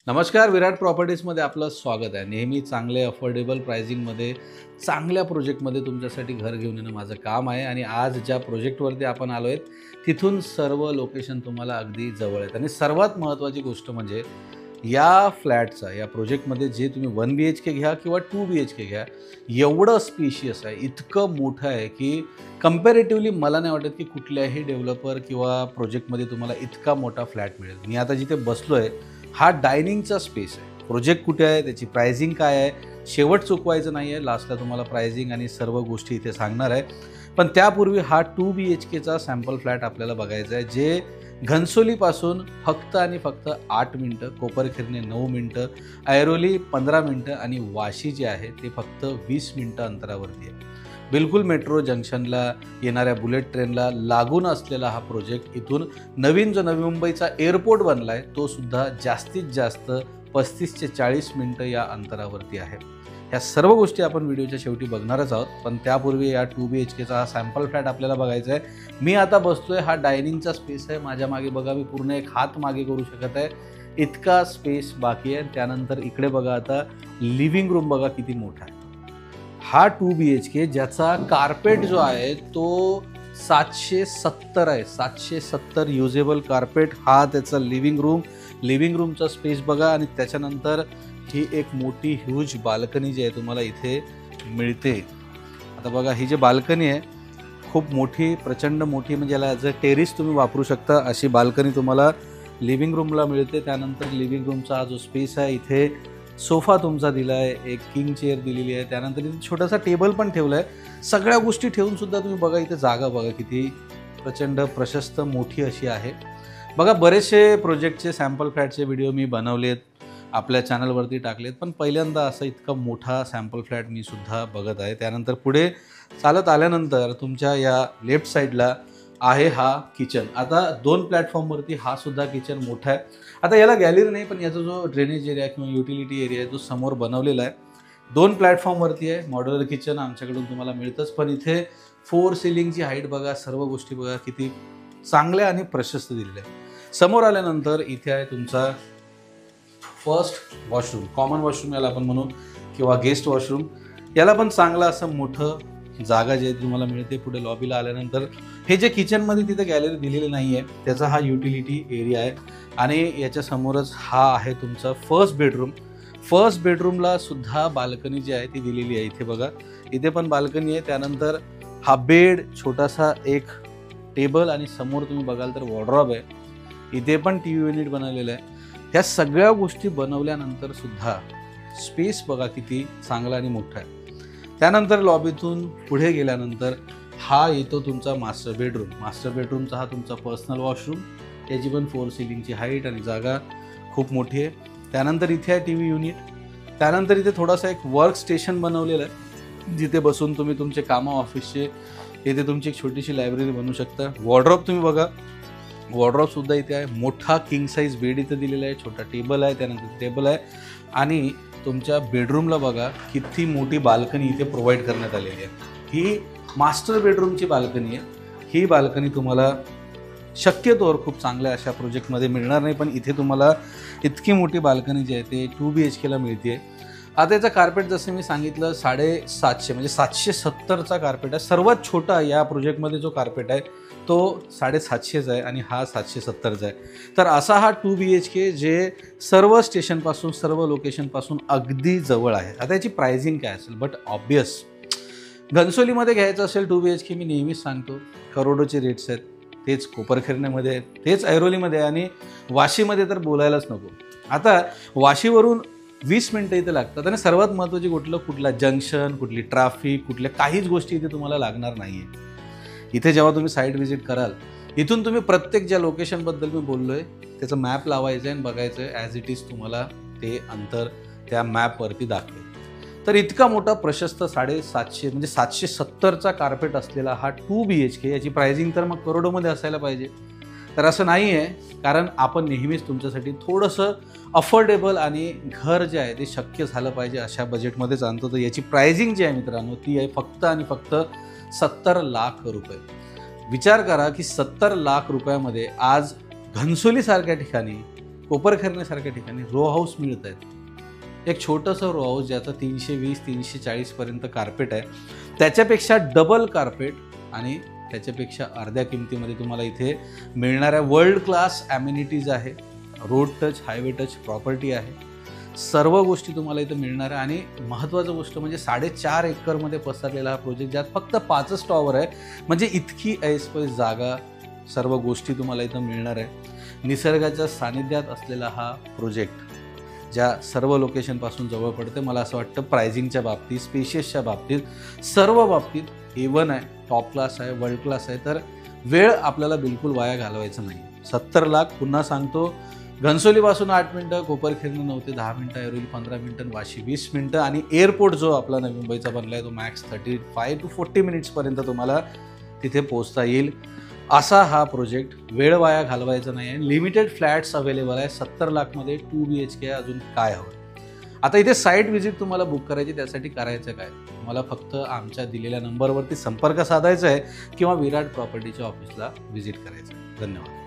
नमस्कार, विराट प्रॉपर्टीजमध्ये आपलं स्वागत आहे. नेहमी चांगले अफोर्डेबल प्राइसिंगमध्ये चांगल्या प्रोजेक्टमध्ये तुमच्यासाठी घर घेऊन येणं माझं काम आहे. आणि आज ज्या प्रोजेक्टवरती आपण आलो आहेत तिथून सर्व लोकेशन तुम्हाला अगदी जवळ आहेत. आणि सर्वात महत्त्वाची गोष्ट म्हणजे या फ्लॅटचा, या प्रोजेक्टमध्ये जे तुम्ही 1 BHK घ्या किंवा 2 BHK घ्या, एवढं स्पेशियस आहे, इतकं मोठं आहे की कंपॅरेटिव्हली मला नाही वाटत की कुठल्याही डेव्हलपर किंवा प्रोजेक्टमध्ये तुम्हाला इतका मोठा फ्लॅट मिळेल. मी आता जिथे बसलो आहे हा डायनिंगचा स्पेस आहे. प्रोजेक्ट कुठे आहे, त्याची प्राइसिंग काय आहे, शेवट चुकवायचं नाही आहे. लास्टला तुम्हाला प्राइसिंग आणि सर्व गोष्टी इथे सांगणार आहे. पण त्यापूर्वी हा 2 BHKचा सॅम्पल फ्लॅट आपल्याला बघायचा आहे, जे घनसोलीपासून फक्त आणि फक्त 8 मिनटं, कोपरखैरणे 9 मिनटं, ऐरोली 15 मिनटं आणि वाशी जे आहे ते फक्त 20 मिनटं अंतरावरती आहे. बिलकुल मेट्रो जंक्शनला येणाऱ्या बुलेट ट्रेनला लागून असलेला हा प्रोजेक्ट. इथून नवीन जो नवी मुंबईचा एअरपोर्ट बनला आहे तो सुद्धा जास्तीत जास्त 35 ते 40 मिनटं या अंतरावरती आहे. ह्या सर्व गोष्टी आपण व्हिडिओच्या शेवटी बघणारच आहोत. पण त्यापूर्वी या 2 BHKचा हा सॅम्पल फ्लॅट आपल्याला बघायचा आहे. मी आता बसतोय, हा डायनिंगचा स्पेस आहे. माझ्या मागे बघा, मी पूर्ण एक हात मागे करू शकत आहे, इतका स्पेस बाकी आहे. त्यानंतर इकडे बघा, आता लिव्हिंग रूम बघा किती मोठा आहे. हा 2 BHK ज्याचा कार्पेट जो आहे तो 770 आहे. 770 युजेबल कार्पेट. हा त्याचा लिव्हिंग रूमचा स्पेस बघा. आणि त्याच्यानंतर ही एक मोठी ह्यूज बाल्कनी जी आहे तुम्हाला इथे मिळते. आता बघा, ही जी बाल्कनी आहे खूप मोठी, प्रचंड मोठी, म्हणजे याला ॲज अ टेरिस तुम्ही वापरू शकता अशी बाल्कनी तुम्हाला लिव्हिंग रूमला मिळते. त्यानंतर लिव्हिंग रूमचा हा जो स्पेस आहे, इथे सोफा तुमचा दिला आहे, एक किंग चेअर दिलेली आहे. त्यानंतर इथे छोटासा टेबल पण ठेवला आहे. सगळ्या गोष्टी ठेवून सुद्धा तुम्ही बघा, इथे जागा बघा किती प्रचंड प्रशस्त मोठी अशी आहे. बघा, बरेचसे प्रोजेक्टचे सॅम्पल फ्लॅटचे व्हिडिओ मी बनवले आहेत, आपल्या चॅनलवरती टाकलेत, पण पहिल्यांदा असा इतका मोठा सॅम्पल फ्लॅट मी सुद्धा बघत आहे. त्यानंतर पुढे चालत आल्यानंतर तुमच्या या लेफ्ट साईडला आहे हा किचन. आता 2 प्लॅटफॉर्मवरती हा सुद्धा किचन मोठा आहे. आता याला गॅलरी नाही, पण याचा जो ड्रेनेज एरिया किंवा युटिलिटी एरिया आहे जो समोर बनवलेला आहे, 2 प्लॅटफॉर्मवरती आहे. मॉड्युलर किचन आमच्याकडून तुम्हाला मिळतंच, पण इथे 4 सिलिंगची हाईट बघा, सर्व गोष्टी बघा किती चांगल्या आणि प्रशस्त दिलेल्या आहे. समोर आल्यानंतर इथे आहे तुमचा फर्स्ट वॉशरूम, कॉमन वॉशरूम याला आपण म्हणू किंवा गेस्ट वॉशरूम. याला पण चांगलं असं मोठं जागा जी आहे तुम्हाला मिळते. पुढे लॉबीला आल्यानंतर हे जे किचनमध्ये तिथे गॅलरी दिलेली नाही आहे त्याचा हा युटिलिटी एरिया आहे. आणि याच्यासमोरच हा आहे तुमचा फर्स्ट बेडरूम. फर्स्ट बेडरूमला सुद्धा बाल्कनी जी आहे ती दिलेली आहे. इथे बघा, इथे पण बाल्कनी आहे. त्यानंतर हा बेड, छोटासा एक टेबल आणि समोर तुम्ही बघाल तर वॉर्डरॉब आहे. इथे पण TV युनिट बनवलेलं आहे. ह्या सगळ्या गोष्टी बनवल्यानंतर सुद्धा स्पेस बघा किती चांगला आणि मोठा आहे. त्यानंतर लॉबीतून पुढे गेल्यानंतर हा येतो तुमचा मास्टर बेडरूम. मास्टर बेडरूमचा हा तुमचा पर्सनल वॉशरूम. त्याची पण 4 सिलिंगची हाईट आणि जागा खूप मोठी आहे. त्यानंतर इथे आहे TV युनिट. त्यानंतर इथे थोडासा एक वर्क स्टेशन बनवलेलं आहे, जिथे बसून तुम्ही तुमचे कामं ऑफिसचे, इथे तुमची एक छोटीशी लायब्ररी बनवू शकता. वॉर्डरॉब तुम्ही बघा, वॉर्डरॉबसुद्धा इथे आहे. मोठा किंग साईज बेड इथे दिलेला आहे, छोटा टेबल आहे, त्यानंतर टेबल आहे. आणि तुमच्या बेडरूमला बघा किती मोठी बाल्कनी इथे प्रोव्हाइड करण्यात आलेली आहे. ही मास्टर बेडरूमची बाल्कनी आहे. ही बाल्कनी तुम्हाला शक्यतोवर खूप चांगल्या अशा प्रोजेक्टमध्ये मिळणार नाही, पण इथे तुम्हाला इतकी मोठी बाल्कनी जी आहे ते 2 BHKला मिळते. आता याचा कार्पेट जसं मी सांगितलं 750 म्हणजे 770चा कार्पेट आहे. सर्वात छोटा या प्रोजेक्टमध्ये जो कार्पेट आहे तो 750चा आहे आणि हा 770चा आहे. तर असा हा 2 BHK जे सर्व स्टेशनपासून, सर्व लोकेशनपासून अगदी जवळ आहे. आता याची प्राइसिंग काय असेल, बट ऑब्वियस घनसोलीमध्ये घ्यायचं असेल 2 BHK, मी नेहमीच सांगतो करोडोचे रेट्स आहेत. तेच कोपरखैरण्यामध्ये आहेत, तेच ऐरोलीमध्ये आहे, आणि वाशीमध्ये तर बोलायलाच नको. आता वाशीवरून 20 मिनटं इथे लागतात. आणि सर्वात महत्त्वाची कुठला जंक्शन, कुठली ट्रॅफिक, कुठल्या काहीच गोष्टी इथे तुम्हाला लागणार नाही आहे. इथे जेव्हा तुम्ही साईट व्हिजिट कराल, इथून तुम्ही प्रत्येक ज्या लोकेशनबद्दल मी बोललो आहे त्याचं मॅप लावायचं आहे आणि बघायचं आहे, ॲज इट इज तुम्हाला ते अंतर त्या मॅपवरती दाखवेल. तर इतका मोठा प्रशस्त 750 म्हणजे 770चा कार्पेट असलेला हा 2 BHK, याची प्राइसिंग तर मग करोडोमध्ये असायला पाहिजे. तर असं नाही आहे, कारण आपण नेहमीच तुमच्यासाठी थोडंसं अफोर्डेबल आणि घर जे आहे ते शक्य झालं पाहिजे अशा बजेटमध्येच आणतो. तर याची प्राइसिंग जी आहे मित्रांनो ती आहे फक्त आणि फक्त 70 लाख रुपये. विचार करा की 70 लाख रुपयामध्ये आज घनसोलीसारख्या ठिकाणी कोपरखैरनेसारख्या ठिकाणी रो हाऊस मिळत आहेत. एक छोटंसं रो हाऊस ज्याचं 320-340 पर्यंत कार्पेट आहे, त्याच्यापेक्षा डबल कार्पेट आणि त्याच्यापेक्षा अर्ध्या किमतीमध्ये तुम्हाला इथे मिळणाऱ्या वर्ल्ड क्लास ॲम्युनिटीज आहे. Road touch, highway touch property आहे. सर्व गोष्टी तुम्हाला इथं मिळणार आहे. आणि महत्त्वाचं गोष्ट म्हणजे 4.5 एकरमध्ये पसरलेला हा प्रोजेक्ट, ज्यात फक्त 5च टॉवर आहे. म्हणजे इतकी ऐसपैस जागा, सर्व गोष्टी तुम्हाला इथं मिळणार आहे. निसर्गाच्या सानिध्यात असलेला हा प्रोजेक्ट, ज्या सर्व लोकेशनपासून जवळ पडते. मला असं वाटतं प्रायझिंगच्या बाबतीत, स्पेशियसच्या बाबतीत, सर्व बाबतीत A1 आहे, टॉप क्लास आहे, वर्ल्ड क्लास आहे. तर वेळ आपल्याला बिलकुल वाया घालवायचा नाही. 70 लाख, पुन्हा सांगतो, घनसोलीपासून 8 मिनटं, कोपरखैरणे 9 ते 10 मिनटं, ऐरोली 15 मिनटं, वाशी 20 मिनटं, आणि एअरपोर्ट जो आपला नवी मुंबईचा बनला आहे तो मॅक्स 35 to 40 मिनिट्सपर्यंत तुम्हाला तिथे पोहोचता येईल. असा हा प्रोजेक्ट, वेळ वाया घालवायचा नाही आहे. लिमिटेड फ्लॅट्स अवेलेबल आहे. 70 लाखमध्ये 2 BHK आहे. अजून काय हवं? आता इथे साईट व्हिजिट तुम्हाला बुक करायची, त्यासाठी करायचं काय? तुम्हाला फक्त आमच्या दिलेल्या नंबरवरती संपर्क साधायचा आहे किंवा विराट प्रॉपर्टीच्या ऑफिसला व्हिजिट करायचं आहे. धन्यवाद.